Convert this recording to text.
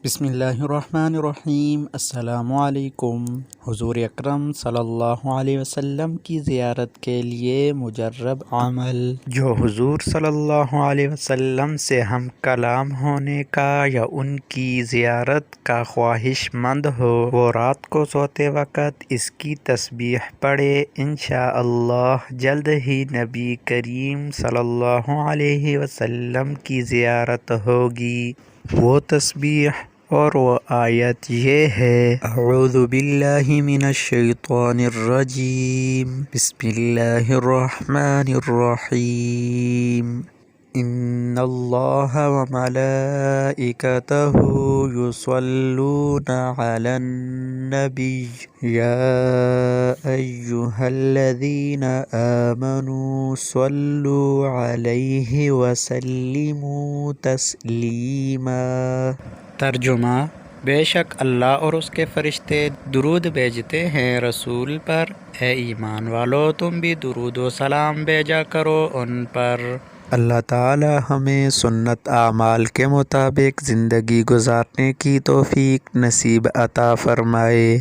بسم اللہ الرحمن الرحیم۔ السلام علیکم۔ حضور اکرم صلی اللہ علیہ وسلم کی زیارت کے لیے مجرب عمل۔ جو حضور صلی اللہ علیہ وسلم سے ہم کلام ہونے کا یا ان کی زیارت کا خواہش مند ہو، وہ رات کو سوتے وقت اس کی تسبیح پڑھے، انشاءاللہ جلد ہی نبی کریم صلی اللہ علیہ وسلم کی زیارت ہوگی۔ وہ تسبیح اور وہ آیت یہ ہے: اعوذ باللہ من الشیطان الرجیم، بسم اللہ الرحمن الرحیم، ان اللہ وملائکتہ یصلون علی النبی یا ایہا الذین آمنوا صلوا علیہ وسلموا تسلیما۔ ترجمہ: بے شک اللہ اور اس کے فرشتے درود بھیجتے ہیں رسول پر، اے ایمان والو تم بھی درود و سلام بھیجا کرو ان پر۔ اللہ تعالی ہمیں سنت اعمال کے مطابق زندگی گزارنے کی توفیق نصیب عطا فرمائے۔